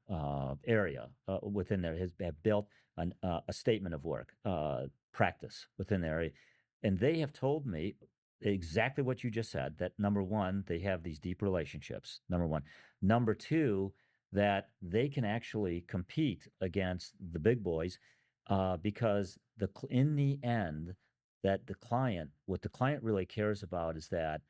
area within there, have built a statement of work practice within their area. And they have told me exactly what you just said, that number one, they have these deep relationships, number one. Number two, that they can actually compete against the big boys because in the end, that what the client really cares about is that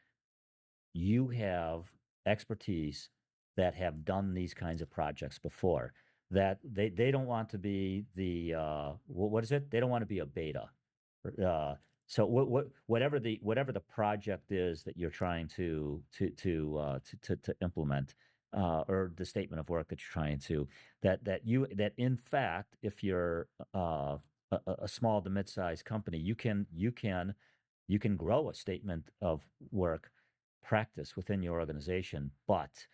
you have expertise that have done these kinds of projects before. That they don't want to be the what is it? They don't want to be a beta. Uh, so whatever the project is that you're trying to implement, or the statement of work that you're trying to, that in fact, if you're a small to mid-sized company, you can grow a statement of work practice within your organization. But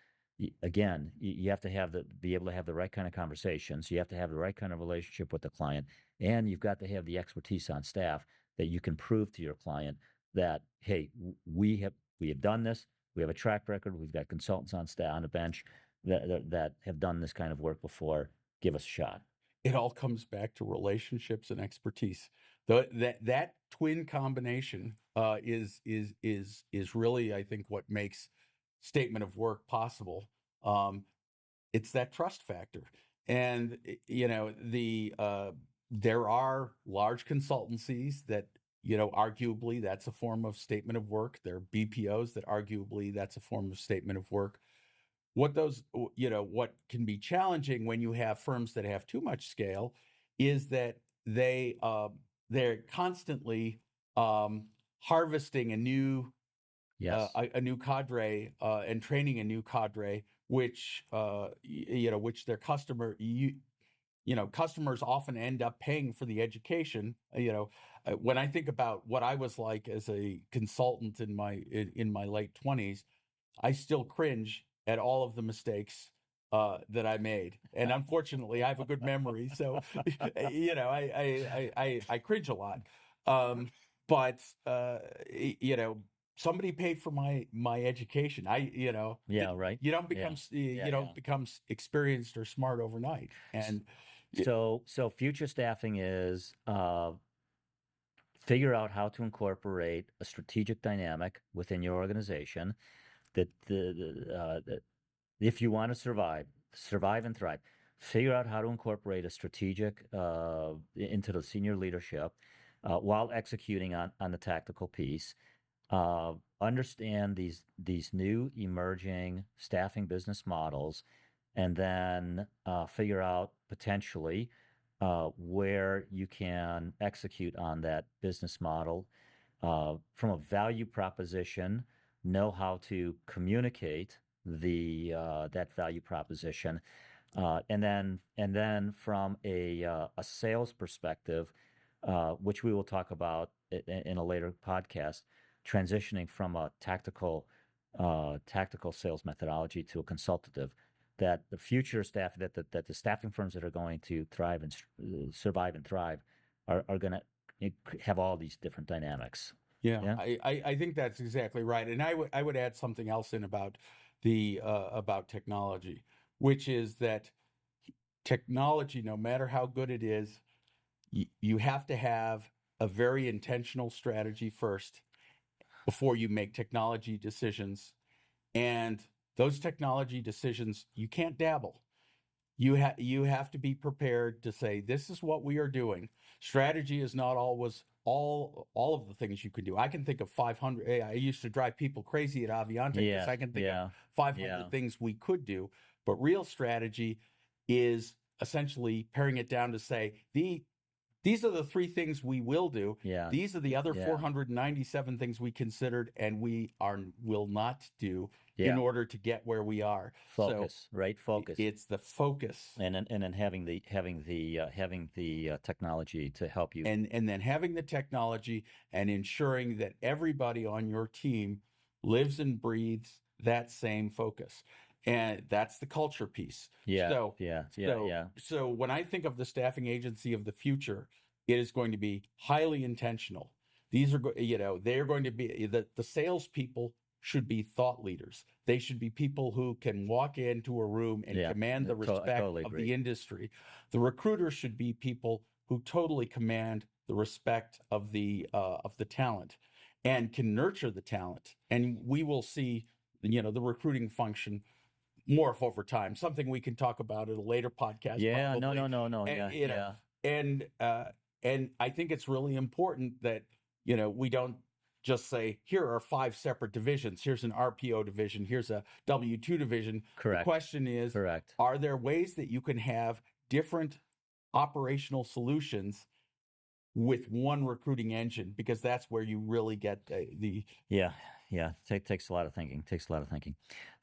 again, you have to be able to have the right kind of conversations. You have to have the right kind of relationship with the client, and you've got to have the expertise on staff that you can prove to your client that, hey, we have done this. We have a track record. We've got consultants on staff on the bench that have done this kind of work before. Give us a shot. It all comes back to relationships and expertise. That twin combination is really, I think, what makes statement of work possible. It's that trust factor, and there are large consultancies that, arguably that's a form of statement of work. There are BPOs that arguably that's a form of statement of work. What can be challenging when you have firms that have too much scale is that they're constantly harvesting a new Yes. a new cadre and training a new cadre, which which their customers often end up paying for the education. When I think about what I was like as a consultant in my late 20s, I still cringe at all of the mistakes that I made, and unfortunately, I have a good memory, so I cringe a lot. Um, but somebody paid for my education. Yeah, right. You don't Yeah. become Yeah, you yeah. don't become experienced or smart overnight, and So future staffing is figure out how to incorporate a strategic dynamic within your organization that if you want to survive and thrive, figure out how to incorporate a strategic into the senior leadership while executing on the tactical piece. Uh, Understand these new emerging staffing business models, and then figure out potentially where you can execute on that business model from a value proposition, know how to communicate the that value proposition, and then from a sales perspective, which we will talk about in a later podcast, transitioning from a tactical sales methodology to a consultative. That the future staff that the staffing firms that are going to thrive and survive and thrive are going to have all these different dynamics. yeah, Yeah. I think that's exactly right. And I would add something else in about about technology, which is that technology, no matter how good it is, you have to have a very intentional strategy first before you make technology decisions. And those technology decisions, you can't dabble. You have to be prepared to say, this is what we are doing. Strategy is not always all of the things you can do. I can think of 500. I used to drive people crazy at Avionté because Yes. I can think of Yeah. 500 Yeah. things we could do. But real strategy is essentially paring it down to say, these are the three things we will do. Yeah. These are the other Yeah. 497 things we considered and will not do in Yeah. order to get where we are. So Focus, right? Focus. it's the focus, And then having the technology to help you. and then having the technology and ensuring that everybody on your team lives and breathes that same focus. And that's the culture piece. Yeah. So Yeah. Yeah. so Yeah. so when I think of the staffing agency of the future, it is going to be highly intentional. These are they're going to be the salespeople should be thought leaders. They should be people who can walk into a room and Yeah. command the I respect totally of agree. the industry. The recruiters should be people who totally command the respect of the talent and can nurture the talent. And we will see, the recruiting function morph over time. Something we can talk about at a later podcast, Yeah. No. probably. No. No. No. And, Yeah. Yeah. and I think it's really important that we don't just say, here are 5 separate divisions. Here's an RPO division. Here's a W-2 division. The Correct. question is, Correct. are there ways that you can have different operational solutions with one recruiting engine? Because that's where you really get the Yeah. Yeah. Takes a lot of thinking. Takes a lot of thinking.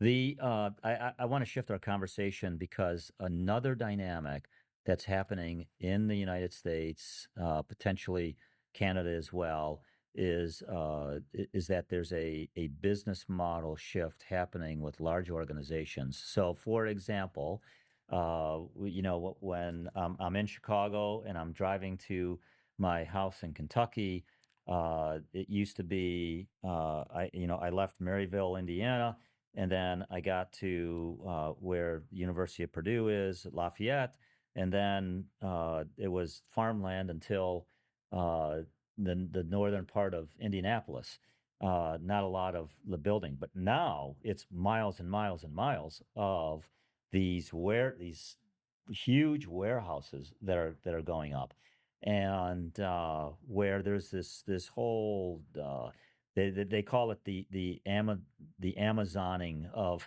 I want to shift our conversation because another dynamic that's happening in the United States, potentially Canada as well, is that there's a business model shift happening with large organizations. So, for example, when I'm in Chicago and I'm driving to my house in Kentucky. It used to be I left Maryville, Indiana, and then I got to where the University of Purdue is, Lafayette, and then it was farmland until uh, the northern part of Indianapolis. Not a lot of the building, but now it's miles and miles and miles of these huge warehouses that are going up, and where there's this whole they call it the Amazoning of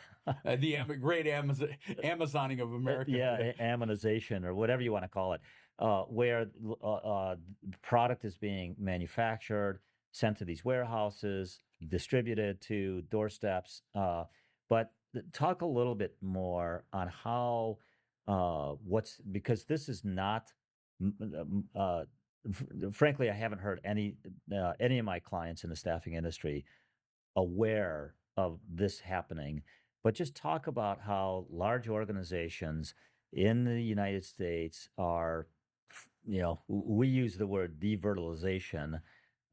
great Amazoning of America today. yeah, Amazonization or whatever you want to call it, where product is being manufactured, sent to these warehouses. distributed to doorsteps. But talk a little bit more on how because this is not. Frankly, I haven't heard any of my clients in the staffing industry aware of this happening, but just talk about how large organizations in the United States are, we use the word deverticalization,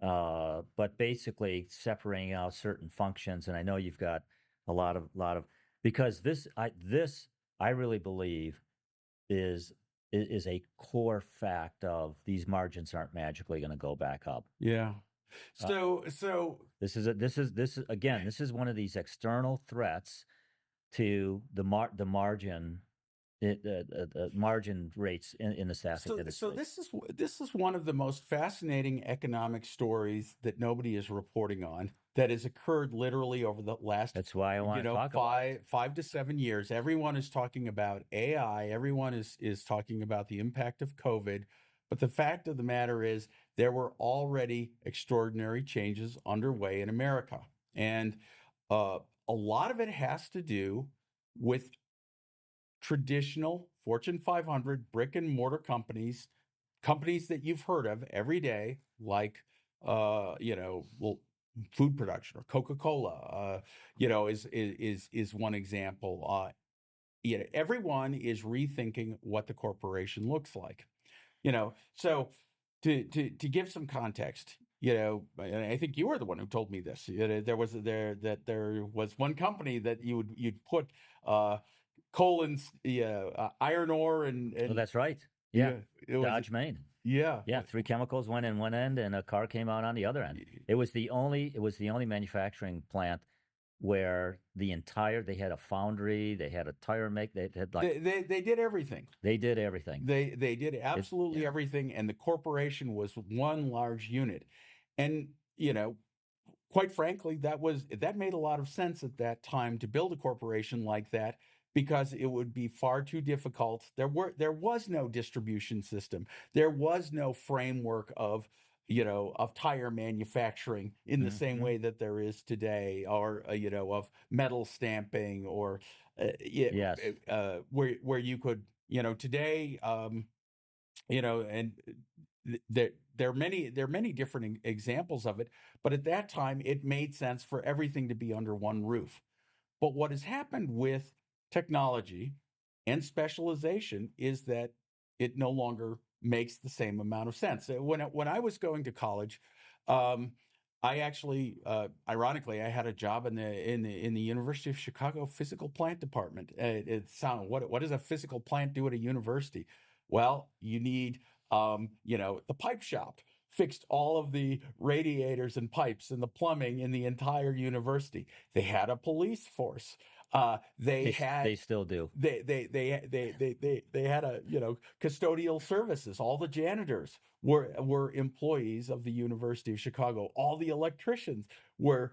but basically separating out certain functions. And I know you've got a lot of because this I really believe is is a core fact of these margins aren't magically going to go back up. Yeah. Uh, So this is again, this is one of these external threats to the margin margin rates in the staffing so industry. this is one of the most fascinating economic stories that nobody is reporting on that has occurred literally over the last, That's why I want to talk about it. 5 to 7 years. Everyone is talking about AI. Everyone is talking about the impact of COVID. But the fact of the matter is there were already extraordinary changes underway in America. And a lot of it has to do with traditional Fortune 500 brick and mortar companies, companies that you've heard of every day, like, well, food production or Coca-Cola, is one example. Everyone is rethinking what the corporation looks like. So to give some context, and I think you were the one who told me this. There was one company that you'd put colons, iron ore Well, that's right. yeah, Yeah. it was Dodge Main. yeah, Yeah, three chemicals went in one end and a car came out on the other end. It was the only manufacturing plant where they had a foundry, they had a tire make, they had like they did everything. they did everything. They did absolutely Yeah. everything, and the corporation was one large unit. And quite frankly, that made a lot of sense at that time to build a corporation like that, because it would be far too difficult. There was no distribution system. There was no framework of tire manufacturing in the same Mm-hmm. way that there is today, or of metal stamping, or Yes. where you could today, and there are many different examples of it, but at that time it made sense for everything to be under one roof. But what has happened with technology and specialization is that it no longer makes the same amount of sense. When I was going to college, I actually, ironically, I had a job in the University of Chicago physical plant department. What does a physical plant do at a university? Well, you need the pipe shop fixed all of the radiators and pipes and the plumbing in the entire university. They had a police force. They still do. They had a custodial services. All the janitors were employees of the University of Chicago. All the electricians were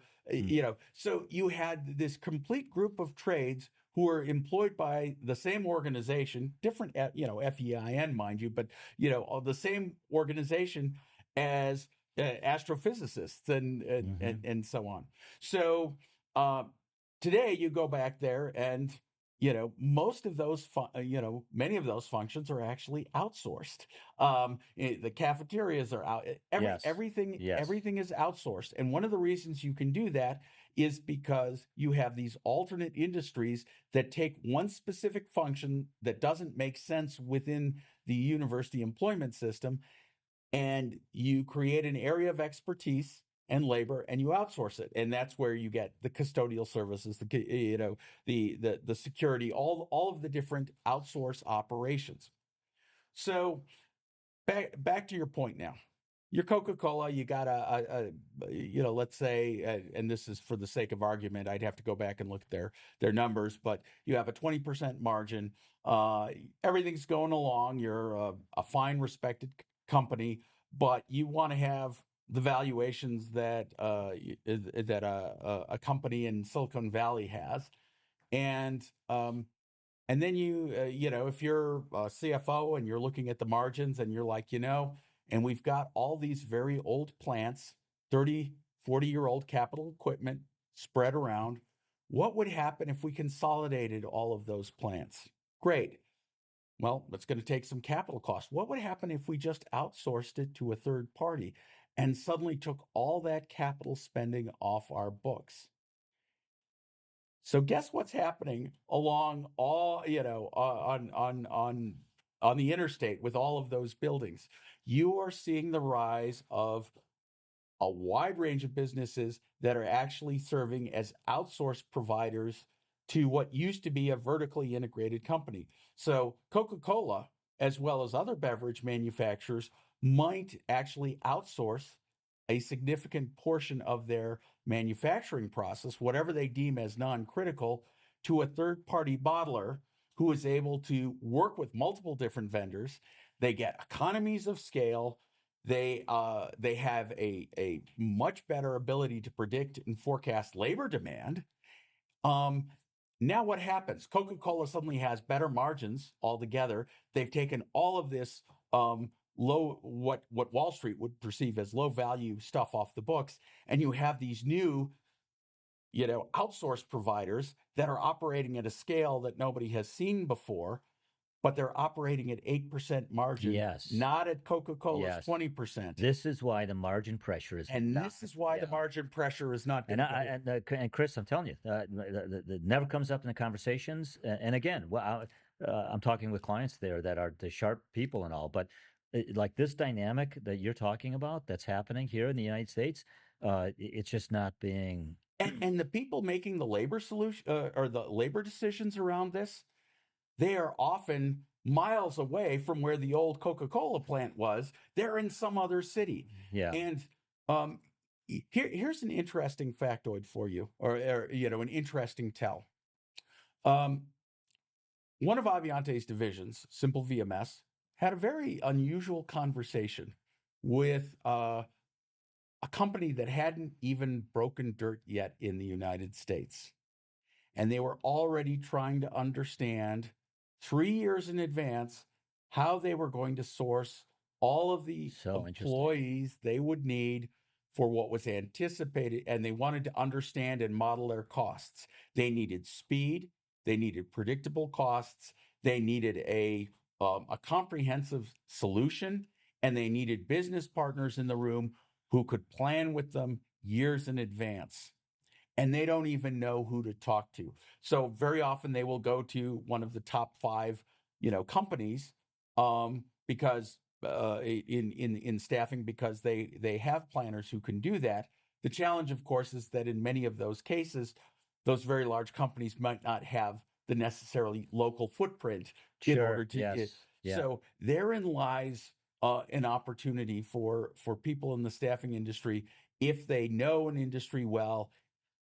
so you had this complete group of trades who were employed by the same organization, different FEIN, mind you, but the same organization as astrophysicists and so on. So today you go back there and most of those many of those functions are actually outsourced. The cafeterias are out. Yes. Everything is outsourced, and one of the reasons you can do that is because you have these alternate industries that take one specific function that doesn't make sense within the university employment system, and you create an area of expertise and labor, and you outsource it, and that's where you get the custodial services, the security, all of the different outsource operations. So back to your point now. Your Coca-Cola, you got let's say, and this is for the sake of argument, I'd have to go back and look at their numbers, but you have a 20% margin. Everything's going along. You're a fine, respected company, but you want to have the valuations that a company in Silicon Valley has, and then if you're a CFO and you're looking at the margins and you're like, and we've got all these very old plants, 30, 40-year-old capital equipment spread around. What would happen if we consolidated all of those plants? Great. Well, that's going to take some capital costs. What would happen if we just outsourced it to a third party and suddenly took all that capital spending off our books? So guess what's happening along all, on the interstate with all of those buildings? You are seeing the rise of a wide range of businesses that are actually serving as outsourced providers to what used to be a vertically integrated company. So Coca-Cola, as well as other beverage manufacturers, might actually outsource a significant portion of their manufacturing process, whatever they deem as non-critical, to a third-party bottler who is able to work with multiple different vendors. They get economies of scale. They have a much better ability to predict and forecast labor demand. Now what happens? Coca-Cola suddenly has better margins altogether. They've taken all of this low, what Wall Street would perceive as low value stuff off the books, and you have these new, outsourced providers that are operating at a scale that nobody has seen before, but they're operating at 8% margin, Yes. not at Coca-Cola's Yes. 20%. This is why the margin pressure is And this is why the margin pressure is not going to go. And Chris, I'm telling you, it never comes up in the conversations. And again, I'm talking with clients there that are the sharp people and all, but like this dynamic that you're talking about that's happening here in the United States, it's just not being... And the people making the labor solution or the labor decisions around this, they are often miles away from where the old Coca-Cola plant was. They're in some other city. Yeah. And here's an interesting factoid for you, or an interesting tell. One of Avionté's divisions, Simple VMS, had a very unusual conversation with a company that hadn't even broken dirt yet in the United States. And they were already trying to understand 3 years in advance how they were going to source all of the employees they would need for what was anticipated. And they wanted to understand and model their costs. They needed speed. They needed predictable costs. They needed a comprehensive solution. And they needed business partners in the room who could plan with them years in advance. And they don't even know who to talk to. So very often they will go to one of the top 5, companies because in staffing, because they have planners who can do that. The challenge, of course, is that in many of those cases, those very large companies might not have the necessarily local footprint in order to. Yes. Yeah. So therein lies an opportunity for people in the staffing industry, if they know an industry well.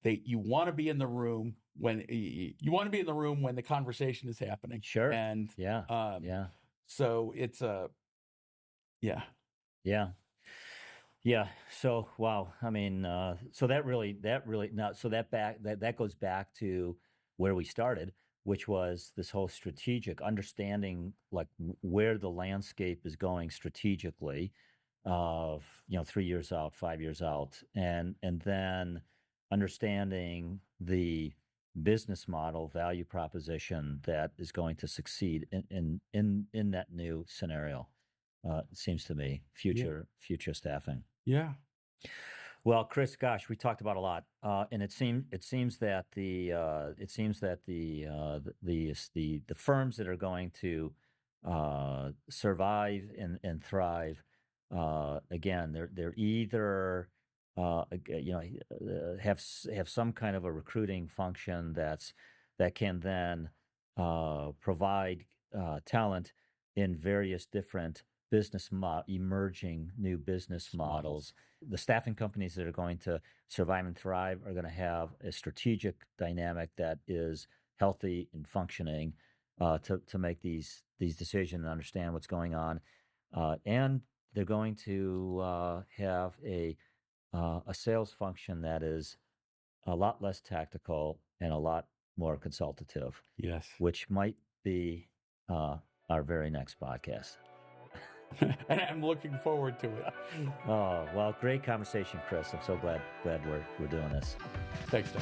You want to be in the room when the conversation is happening. Sure. And yeah. So it's Yeah. So wow. I mean, so that goes back to where we started, which was this whole strategic understanding, like where the landscape is going strategically, of 3 years out, 5 years out, and then understanding the business model value proposition that is going to succeed in that new scenario. It seems to me future staffing. Yeah. Well, Chris, gosh, we talked about a lot, and it seems that the firms that are going to survive and thrive, again, they're either have some kind of a recruiting function that can then provide talent in various different emerging new business models. The staffing companies that are going to survive and thrive are going to have a strategic dynamic that is healthy and functioning to make these decisions and understand what's going on, and they're going to have a sales function that is a lot less tactical and a lot more consultative. Yes. Which might be our very next podcast. And I'm looking forward to it. Oh, well, great conversation, Chris. I'm so glad we're doing this. Thanks, Don.